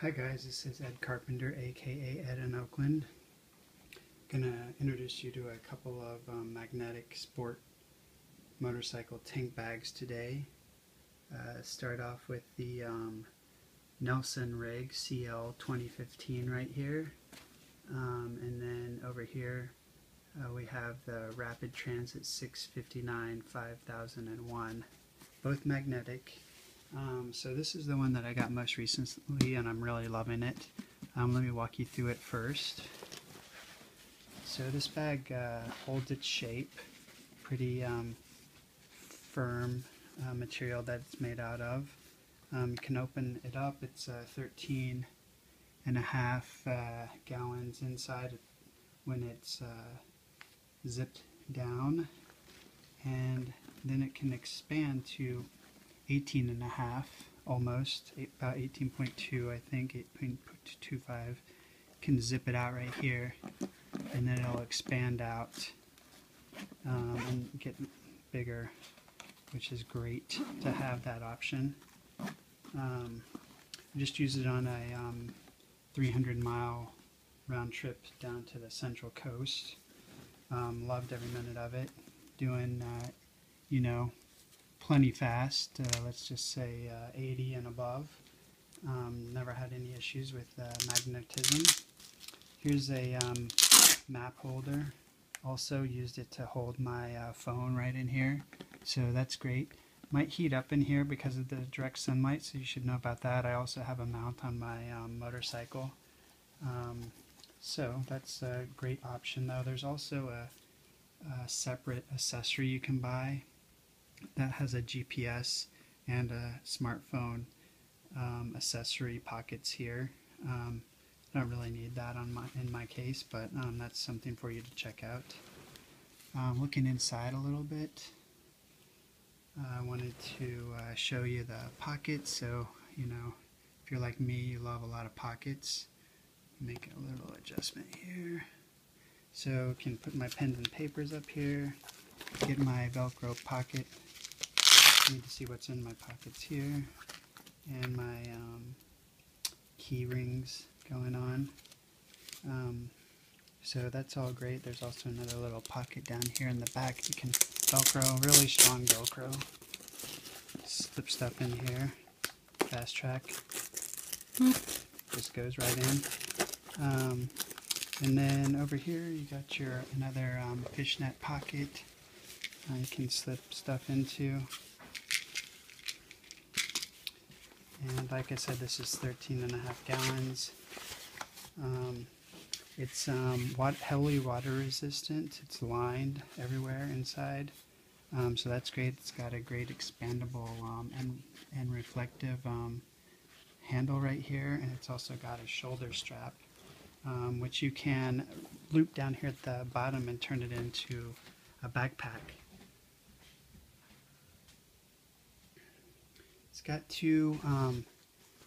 Hi guys, this is Ed Carpenter, aka Ed in Oakland. Gonna introduce you to a couple of magnetic sport motorcycle tank bags today. Start off with the Nelson-Riff CL 2015 right here, and then over here we have the Rapid Transit 659 5001, both magnetic. So this is the one that I got most recently and I'm really loving it. Let me walk you through it first. So this bag holds its shape, pretty firm material that it's made out of. You can open it up. It's 13.5 gallons inside when it's zipped down, and then it can expand to 18.5, almost, about 18.2, I think, 8.25. Can zip it out right here, and then it'll expand out and get bigger, which is great to have that option. I just used it on a 300-mile round trip down to the Central Coast. Loved every minute of it. Doing, plenty fast, let's just say 80 and above. Never had any issues with magnetism. Here's a map holder. Also used it to hold my phone right in here, so that's great. Might heat up in here because of the direct sunlight, so you should know about that. I also have a mount on my motorcycle, so that's a great option. Though there's also a separate accessory you can buy that has a GPS and a smartphone accessory pockets here. I don't really need that in my case, but that's something for you to check out. Looking inside a little bit, I wanted to show you the pockets. So, if you're like me, you love a lot of pockets. Make a little adjustment here. So I can put my pens and papers up here, get my Velcro pocket. I need to see what's in my pockets here, and my key rings going on. So that's all great. There's also another little pocket down here in the back. You can Velcro, really strong Velcro. Slip stuff in here. Fast track. Just goes right in. And then over here you got your another fishnet pocket. You can slip stuff into. And like I said, this is 13.5 gallons. It's heavily water resistant. It's lined everywhere inside, so that's great. It's got a great expandable and reflective handle right here, and it's also got a shoulder strap, which you can loop down here at the bottom and turn it into a backpack. It's got two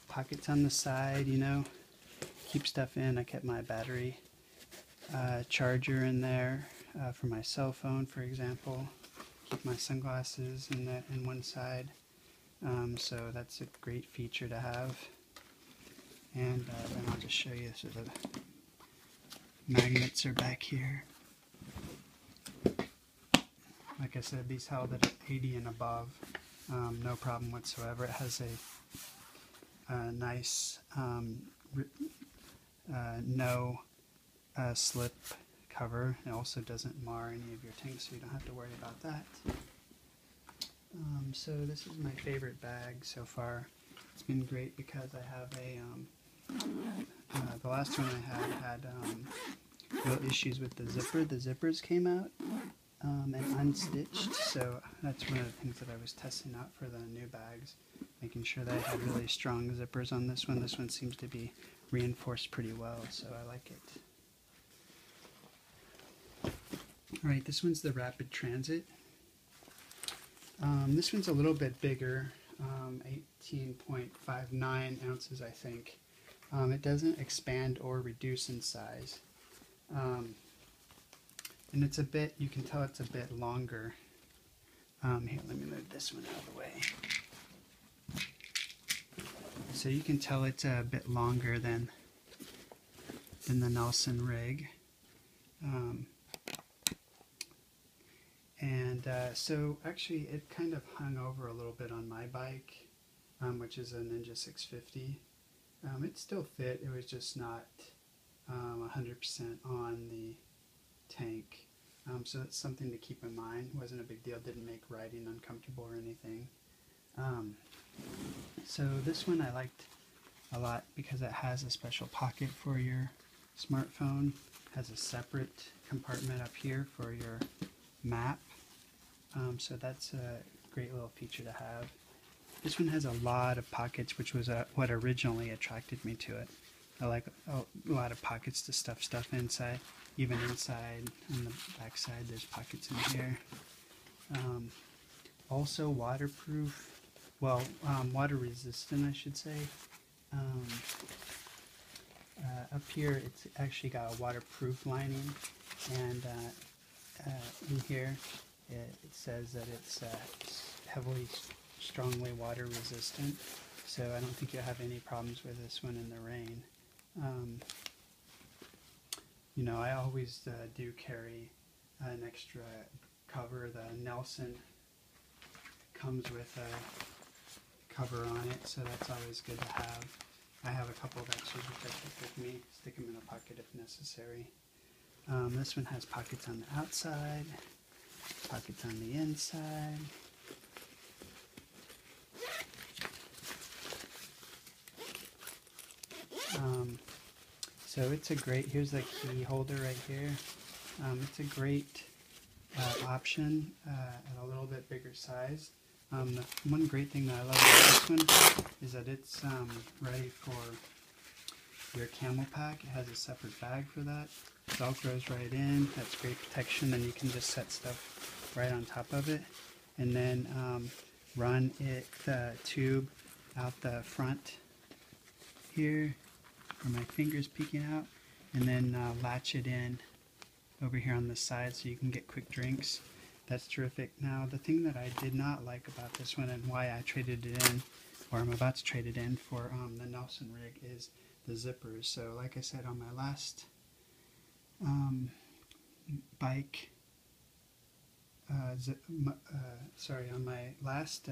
pockets on the side, keep stuff in. I kept my battery charger in there for my cell phone, for example. Keep my sunglasses in one side. So that's a great feature to have. And then I'll just show you, so the magnets are back here. Like I said, these held at 80 and above. No problem whatsoever. It has a nice no slip cover. It also doesn't mar any of your tanks, so you don't have to worry about that. So this is my favorite bag so far. It's been great because I have the last one I had real issues with the zipper. The zippers came out and unstitched, so that's one of the things that I was testing out for the new bags, making sure that I had really strong zippers on this one. This one seems to be reinforced pretty well, so I like it. Alright, this one's the Rapid Transit. This one's a little bit bigger, 18.59 ounces, I think. It doesn't expand or reduce in size. And it's a bit, you can tell it's a bit longer. Here, let me move this one out of the way. So you can tell it's a bit longer than the Nelson rig. So actually it kind of hung over a little bit on my bike, which is a Ninja 650. It still fit, it was just not 100% on the tank. So that's something to keep in mind. Wasn't a big deal, didn't make riding uncomfortable or anything. So this one I liked a lot because it has a special pocket for your smartphone, has a separate compartment up here for your map. So that's a great little feature to have. This one has a lot of pockets, which was what originally attracted me to it. I like a lot of pockets to stuff stuff inside. Even inside, on the back side, there's pockets in here. Also waterproof, well, water resistant, I should say. Up here, it's actually got a waterproof lining, and in here, it says that it's heavily, strongly water resistant. So I don't think you'll have any problems with this one in the rain. You know, I always do carry an extra cover. The Nelson comes with a cover on it, so that's always good to have. I have a couple of extras which I take with me, stick them in a pocket if necessary. This one has pockets on the outside, pockets on the inside. So it's a great, here's the key holder right here. It's a great option at a little bit bigger size. The one great thing that I love about this one is that it's ready for your camel pack. It has a separate bag for that. Velcro's right in, that's great protection, and you can just set stuff right on top of it. And then run the tube out the front here, where my finger's peeking out, and then latch it in over here on the side so you can get quick drinks. That's terrific. Now, the thing that I did not like about this one and why I traded it in, or I'm about to trade it in for the Nelson rig, is the zippers. So, like I said, on my last bike, on my last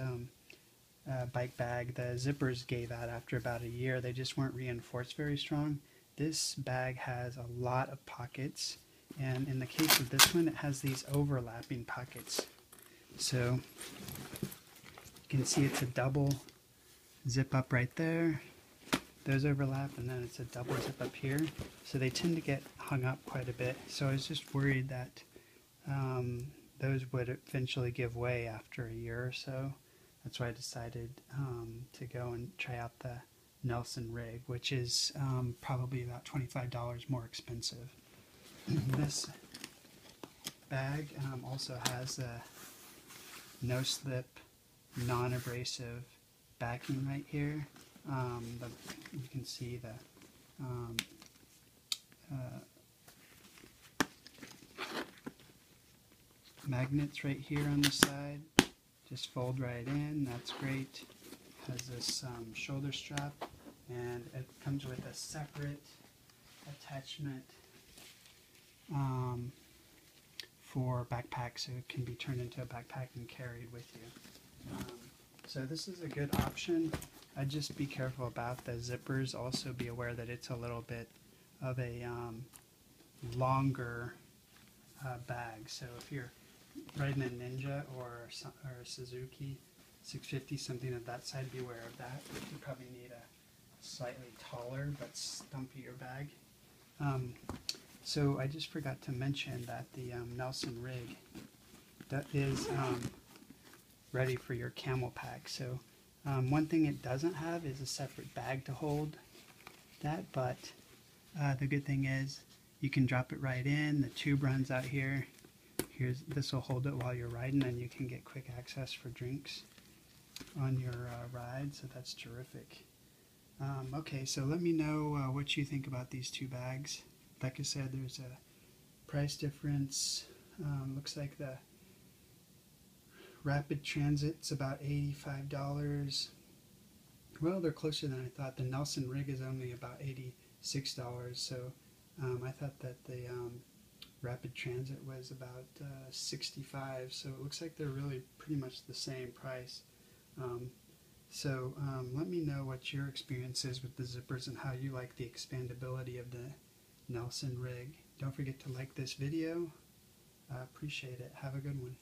bike bag, the zippers gave out after about a year. They just weren't reinforced very strong. This bag has a lot of pockets, and in the case of this one, it has these overlapping pockets. So you can see it's a double zip up right there. Those overlap, and then it's a double zip up here. So they tend to get hung up quite a bit. So I was just worried that those would eventually give way after a year or so. That's why I decided to go and try out the Nelson rig, which is probably about $25 more expensive. This bag also has a no-slip, non-abrasive backing right here. You can see the magnets right here on the side. Just fold right in, that's great. Has this shoulder strap, and it comes with a separate attachment for backpack, so it can be turned into a backpack and carried with you. So this is a good option. I'd just be careful about the zippers. Also be aware that it's a little bit of a longer bag. So if you're riding a Ninja or a Suzuki 650, something of that side, beware of that. You probably need a slightly taller but stumpier bag. So I just forgot to mention that the Nelson rig that is ready for your camel pack. So one thing it doesn't have is a separate bag to hold that, but the good thing is you can drop it right in. The tube runs out here. This will hold it while you're riding, and you can get quick access for drinks on your ride, so that's terrific. Okay, so let me know what you think about these two bags. Like I said, there's a price difference. Looks like the Rapid Transit's about $85. Well, they're closer than I thought. The Nelson-Riff is only about $86, so I thought that the Rapid Transit was about 65, so it looks like they're really pretty much the same price. Um, let me know what your experience is with the zippers and how you like the expandability of the Nelson rig. Don't forget to like this video. I appreciate it. Have a good one.